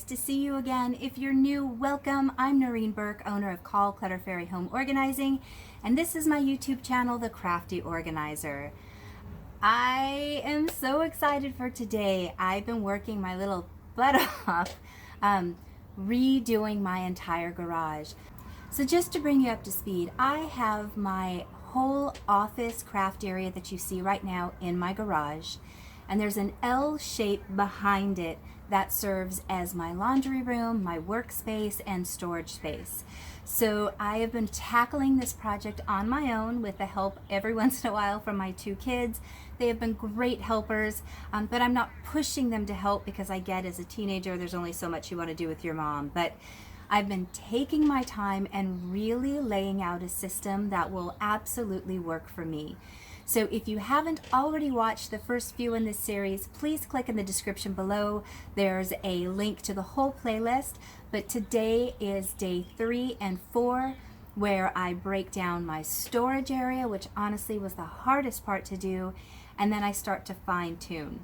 to see you again. If you're new, welcome. I'm Noreen Burke, owner of Call Clutter Fairy Home Organizing, and this is my YouTube channel, The Crafty Organizer. I am so excited for today. I've been working my little butt off redoing my entire garage. So just to bring you up to speed, I have my whole office craft area that you see right now in my garage, and there's an L shape behind it that serves as my laundry room, my workspace, and storage space. So I have been tackling this project on my own with the help every once in a while from my two kids. They have been great helpers, but I'm not pushing them to help because I get as a teenager there's only so much you want to do with your mom. But I've been taking my time and really laying out a system that will absolutely work for me. So if you haven't already watched the first few in this series, please click in the description below. There's a link to the whole playlist, but today is day 3 and 4 where I break down my storage area, which honestly was the hardest part to do, and then I start to fine tune.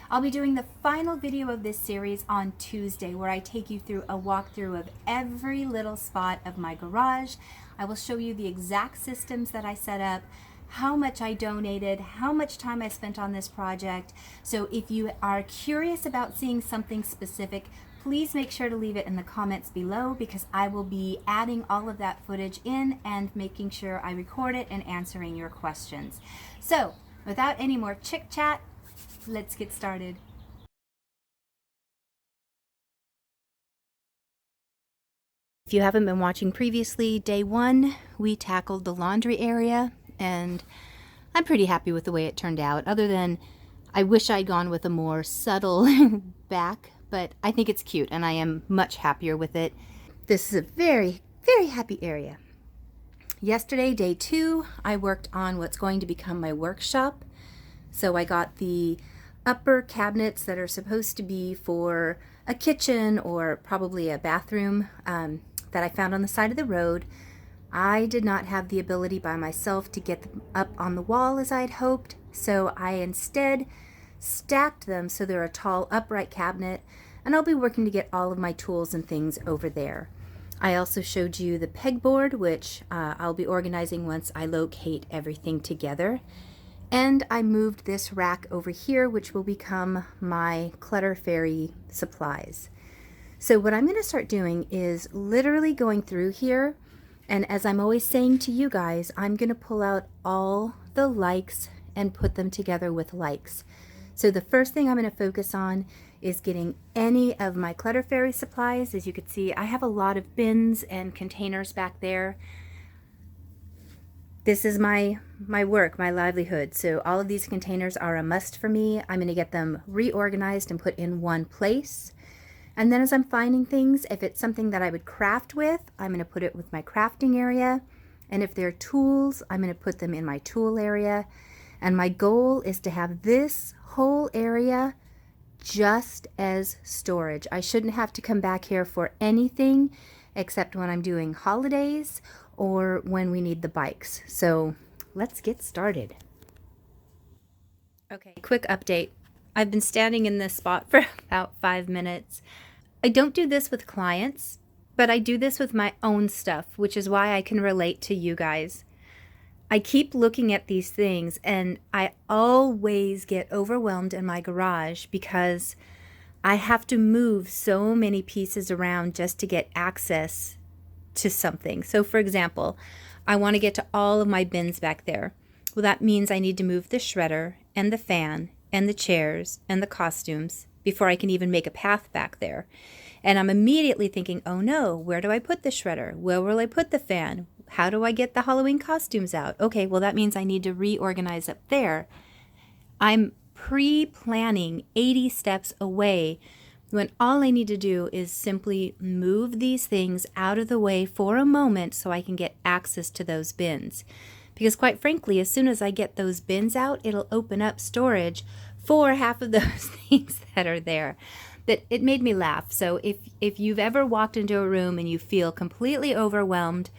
I'll be doing the final video of this series on Tuesday where I take you through a walkthrough of every little spot of my garage. I will show you the exact systems that I set up, how much I donated, how much time I spent on this project. So if you are curious about seeing something specific, please make sure to leave it in the comments below because I will be adding all of that footage in and making sure I record it and answering your questions. So without any more chit chat, let's get started. If you haven't been watching previously, day 1 we tackled the laundry area, and I'm pretty happy with the way it turned out, other than I wish I'd gone with a more subtle back, but I think it's cute and I am much happier with it. This is a very, very happy area. Yesterday, day 2, I worked on what's going to become my workshop. So I got the upper cabinets that are supposed to be for a kitchen or probably a bathroom that I found on the side of the road. I did not have the ability by myself to get them up on the wall as I'd hoped, so I instead stacked them so they're a tall upright cabinet, and I'll be working to get all of my tools and things over there. I also showed you the pegboard, which I'll be organizing once I locate everything together. And I moved this rack over here, which will become my Clutter Fairy supplies. So what I'm going to start doing is literally going through here, and as I'm always saying to you guys, I'm going to pull out all the likes and put them together with likes. So the first thing I'm going to focus on is getting any of my Clutter Fairy supplies. As you can see, I have a lot of bins and containers back there. This is my work, my livelihood. So all of these containers are a must for me. I'm going to get them reorganized and put in one place. And then as I'm finding things, if it's something that I would craft with, I'm going to put it with my crafting area. And if they're tools, I'm going to put them in my tool area. And my goal is to have this whole area just as storage. I shouldn't have to come back here for anything except when I'm doing holidays or when we need the bikes. So let's get started. Okay, quick update. I've been standing in this spot for about 5 minutes. I don't do this with clients, but I do this with my own stuff, which is why I can relate to you guys. I keep looking at these things and I always get overwhelmed in my garage because I have to move so many pieces around just to get access to something. So for example, I want to get to all of my bins back there. Well, that means I need to move the shredder and the fan and the chairs and the costumes before I can even make a path back there. And I'm immediately thinking, oh no, where do I put the shredder? Where will I put the fan? How do I get the Halloween costumes out? Okay, well that means I need to reorganize up there. I'm pre-planning 80 steps away when all I need to do is simply move these things out of the way for a moment so I can get access to those bins. Because quite frankly, as soon as I get those bins out, it'll open up storage for half of those things that are there. That it made me laugh. So if you've ever walked into a room and you feel completely overwhelmed,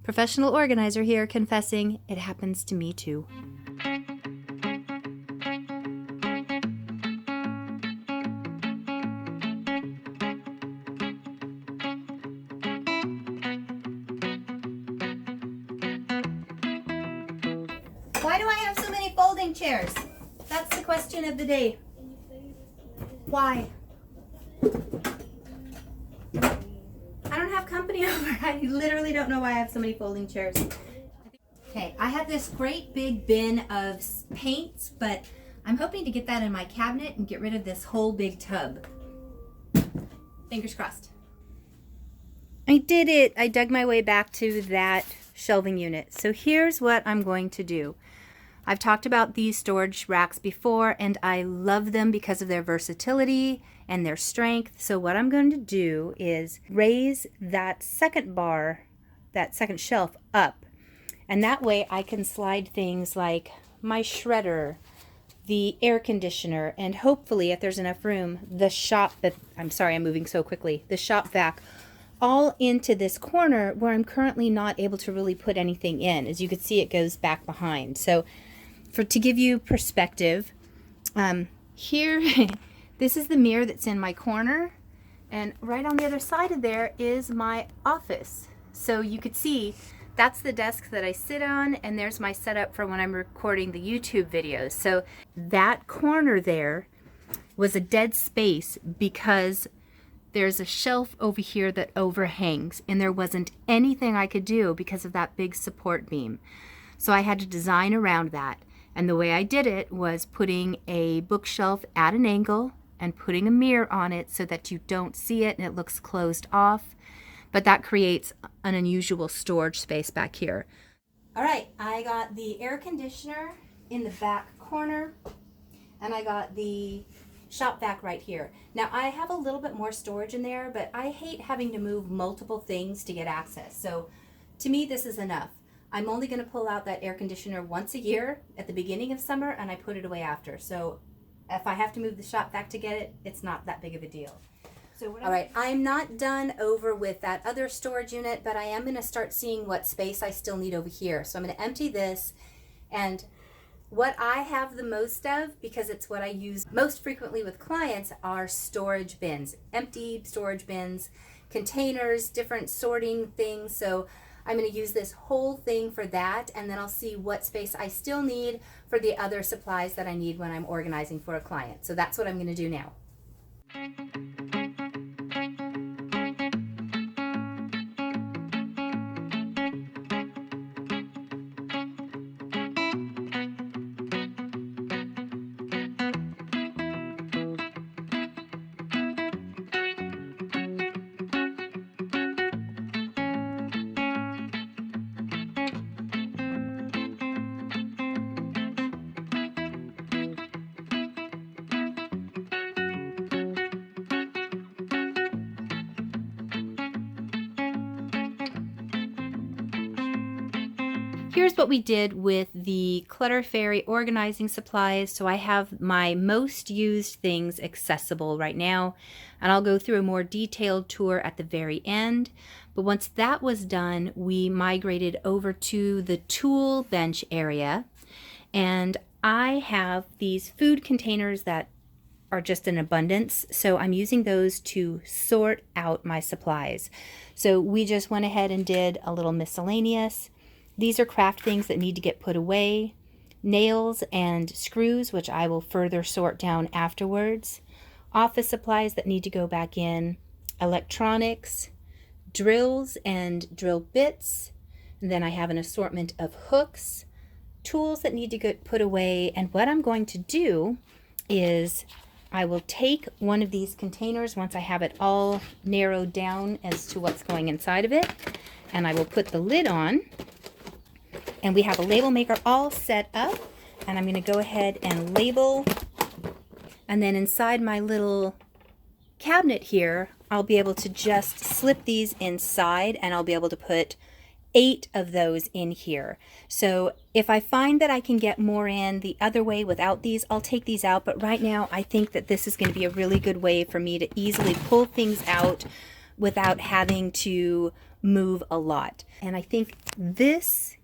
professional organizer here confessing, it happens to me too. Why do I have so many folding chairs? That's the question of the day. Why? I don't have company over. I literally don't know why I have so many folding chairs. Okay, I have this great big bin of paints, but I'm hoping to get that in my cabinet and get rid of this whole big tub. Fingers crossed. I did it. I dug my way back to that shelving unit. So here's what I'm going to do. I've talked about these storage racks before, and I love them because of their versatility and their strength. So what I'm going to do is raise that second bar, that second shelf up. And that way I can slide things like my shredder, the air conditioner, and hopefully, if there's enough room, the shop I'm sorry, I'm moving so quickly, the shop vac, all into this corner where I'm currently not able to really put anything in. As you can see, it goes back behind. So to give you perspective, here, this is the mirror that's in my corner, and right on the other side of there is my office. So you could see that's the desk that I sit on, and there's my setup for when I'm recording the YouTube videos. So that corner there was a dead space because there's a shelf over here that overhangs, and there wasn't anything I could do because of that big support beam. So I had to design around that. And the way I did it was putting a bookshelf at an angle and putting a mirror on it so that you don't see it and it looks closed off. But that creates an unusual storage space back here. All right, I got the air conditioner in the back corner, and I got the shop vac right here. Now I have a little bit more storage in there, but I hate having to move multiple things to get access. So to me, this is enough. I'm only going to pull out that air conditioner once a year at the beginning of summer, and I put it away after. So if I have to move the shop vac to get it, it's not that big of a deal. So all right, I'm not done over with that other storage unit, but I am going to start seeing what space I still need over here. So I'm going to empty this, and what I have the most of, because it's what I use most frequently with clients, are storage bins, empty storage bins, containers, different sorting things. So I'm going to use this whole thing for that, and then I'll see what space I still need for the other supplies that I need when I'm organizing for a client. So that's what I'm going to do now. Here's what we did with the Clutter Fairy organizing supplies. So I have my most used things accessible right now, and I'll go through a more detailed tour at the very end. But once that was done, we migrated over to the tool bench area, and I have these food containers that are just in abundance, so I'm using those to sort out my supplies. So we just went ahead and did a little miscellaneous. These are craft things that need to get put away, nails and screws, which I will further sort down afterwards, office supplies that need to go back in, electronics, drills and drill bits, and then I have an assortment of hooks, tools that need to get put away. And what I'm going to do is I will take one of these containers once I have it all narrowed down as to what's going inside of it, and I will put the lid on. And we have a label maker all set up, and I'm going to go ahead and label. And then inside my little cabinet here, I'll be able to just slip these inside, and I'll be able to put 8 of those in here. So if I find that I can get more in the other way without these, I'll take these out. But right now, I think that this is going to be a really good way for me to easily pull things out without having to move a lot. And I think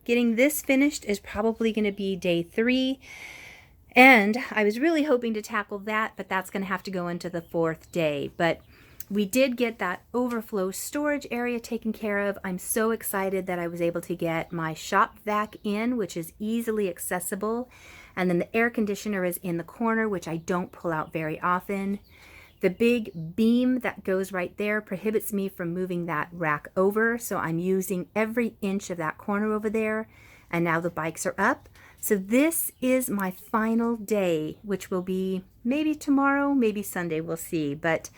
getting this finished is probably going to be day 3. And I was really hoping to tackle that, but that's going to have to go into the 4th day. But we did get that overflow storage area taken care of. I'm so excited that I was able to get my shop vac in, which is easily accessible. And then the air conditioner is in the corner, which I don't pull out very often. The big beam that goes right there prohibits me from moving that rack over. So I'm using every inch of that corner over there. And now the bikes are up. So this is my final day, which will be maybe tomorrow, maybe Sunday, we'll see. But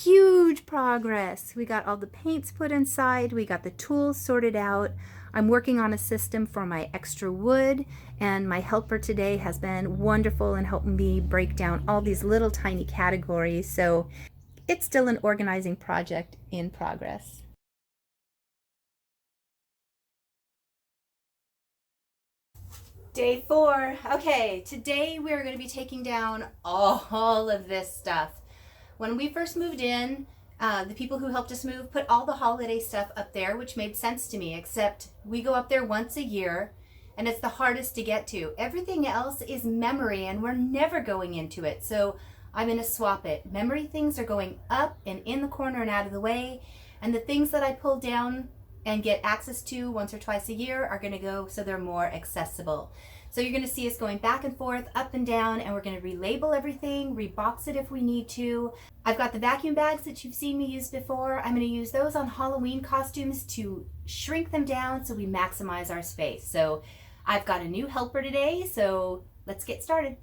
huge progress. We got all the paints put inside. We got the tools sorted out. I'm working on a system for my extra wood, and my helper today has been wonderful in helping me break down all these little tiny categories. So it's still an organizing project in progress. Day 4. Okay, today we're going to be taking down all of this stuff. When we first moved in, the people who helped us move put all the holiday stuff up there, which made sense to me, except we go up there once a year and it's the hardest to get to. Everything else is memory and we're never going into it. So I'm going to swap it. Memory things are going up and in the corner and out of the way. And the things that I pull down and get access to once or twice a year are going to go so they're more accessible. So you're going to see us going back and forth, up and down, and we're going to relabel everything, rebox it if we need to. I've got the vacuum bags that you've seen me use before. I'm going to use those on Halloween costumes to shrink them down so we maximize our space. So I've got a new helper today, so let's get started.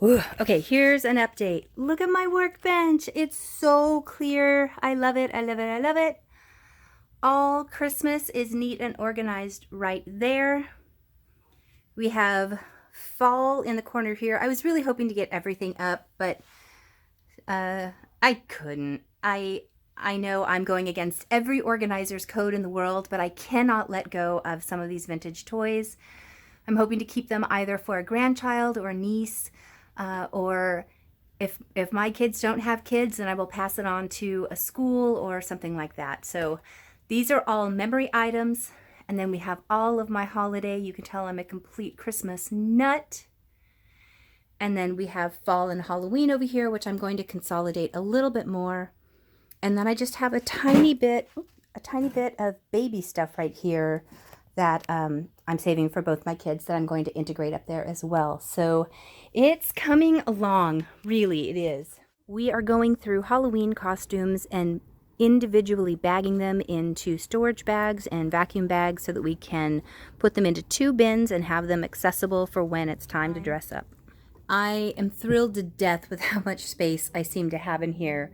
Ooh, okay, here's an update. Look at my workbench. It's so clear. I love it. I love it. I love it. All Christmas is neat and organized right there. We have fall in the corner here. I was really hoping to get everything up, but I couldn't. I know I'm going against every organizer's code in the world, but I cannot let go of some of these vintage toys. I'm hoping to keep them either for a grandchild or a niece, or if my kids don't have kids, then I will pass it on to a school or something like that. So these are all memory items. And then we have all of my holiday. You can tell I'm a complete Christmas nut. And then we have fall and Halloween over here, which I'm going to consolidate a little bit more. And then I just have a tiny bit of baby stuff right here that I'm saving for both my kids that I'm going to integrate up there as well. So it's coming along, really it is. We are going through Halloween costumes and individually bagging them into storage bags and vacuum bags so that we can put them into 2 bins and have them accessible for when it's time to dress up. I am thrilled to death with how much space I seem to have in here.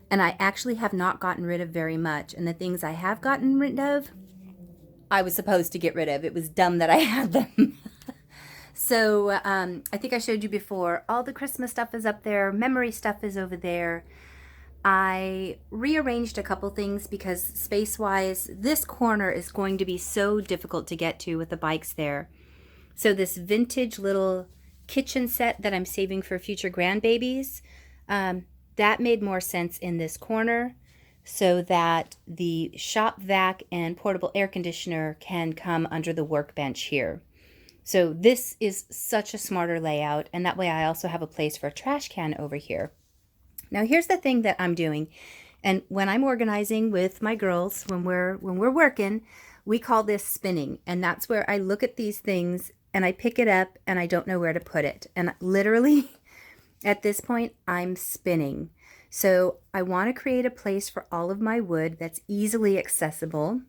And I actually have not gotten rid of very much. And the things I have gotten rid of, I was supposed to get rid of. It was dumb that I had them. So I think I showed you before, all the Christmas stuff is up there. Memory stuff is over there. I rearranged a couple things because space-wise, this corner is going to be so difficult to get to with the bikes there. So this vintage little kitchen set that I'm saving for future grandbabies, that made more sense in this corner so that the shop vac and portable air conditioner can come under the workbench here. So this is such a smarter layout, and that way I also have a place for a trash can over here. Now here's the thing that I'm doing, and when I'm organizing with my girls, when we're working, we call this spinning, and that's where I look at these things and I pick it up and I don't know where to put it. And literally at this point I'm spinning. So I want to create a place for all of my wood that's easily accessible.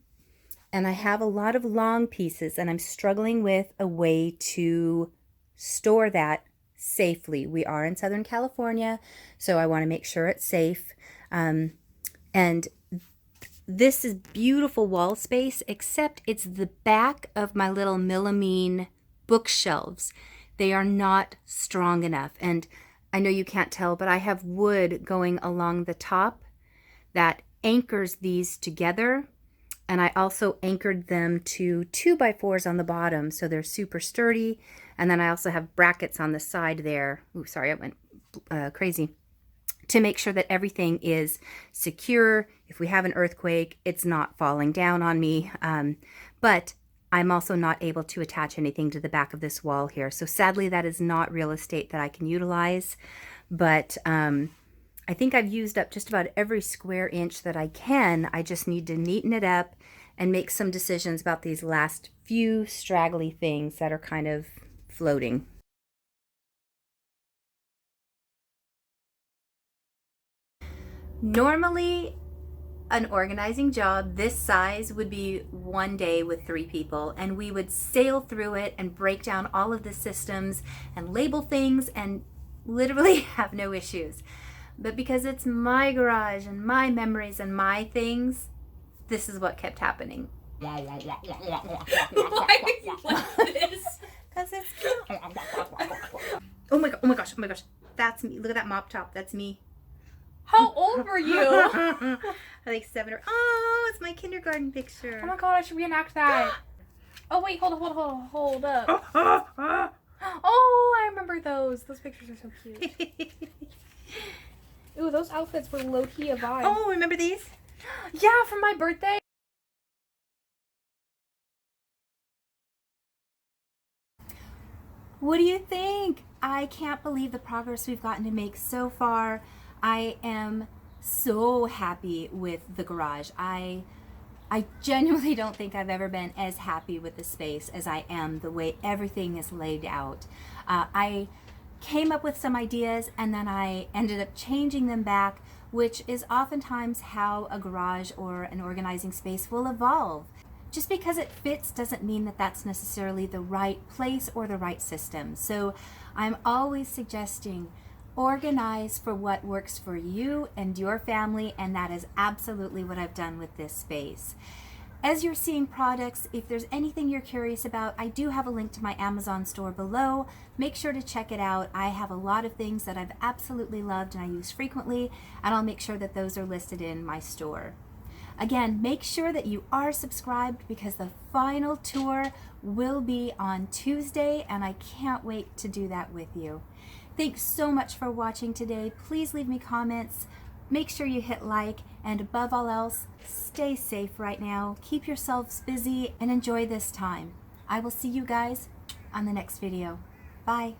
And I have a lot of long pieces and I'm struggling with a way to store that safely. We are in Southern California, so I want to make sure it's safe. And this is beautiful wall space, except it's the back of my little melamine bookshelves. They are not strong enough. And I know you can't tell, but I have wood going along the top that anchors these together. And I also anchored them to 2x4s on the bottom, so they're super sturdy. And then I also have brackets on the side there. Ooh, sorry, I went crazy. To make sure that everything is secure. If we have an earthquake, it's not falling down on me. But I'm also not able to attach anything to the back of this wall here. So sadly, that is not real estate that I can utilize. But I think I've used up just about every square inch that I can. I just need to neaten it up and make some decisions about these last few straggly things that are kind of floating. Normally, an organizing job this size would be one day with 3 people, and we would sail through it and break down all of the systems and label things and literally have no issues. But because it's my garage and my memories and my things, this is what kept happening. Why are you like this? Because it's oh my gosh, that's me. Look at that mop top. That's me. How old were you? Like 7 or oh, it's my kindergarten picture. Oh my god, I should reenact that. Oh wait, hold up. Oh, I remember those. Those pictures are so cute. Ooh, those outfits were low-key a vibe. Oh, remember these? Yeah, from my birthday. What do you think? I can't believe the progress we've gotten to make so far. I am so happy with the garage. I genuinely don't think I've ever been as happy with the space as I am the way everything is laid out. I came up with some ideas and then I ended up changing them back, which is oftentimes how a garage or an organizing space will evolve. Just because it fits doesn't mean that that's necessarily the right place or the right system. So I'm always suggesting organize for what works for you and your family, and that is absolutely what I've done with this space. As you're seeing products, if there's anything you're curious about, I do have a link to my Amazon store below. Make sure to check it out. I have a lot of things that I've absolutely loved and I use frequently, and I'll make sure that those are listed in my store. Again, make sure that you are subscribed because the final tour will be on Tuesday, and I can't wait to do that with you. Thanks so much for watching today. Please leave me comments. Make sure you hit like, and above all else, stay safe right now. Keep yourselves busy and enjoy this time. I will see you guys on the next video. Bye.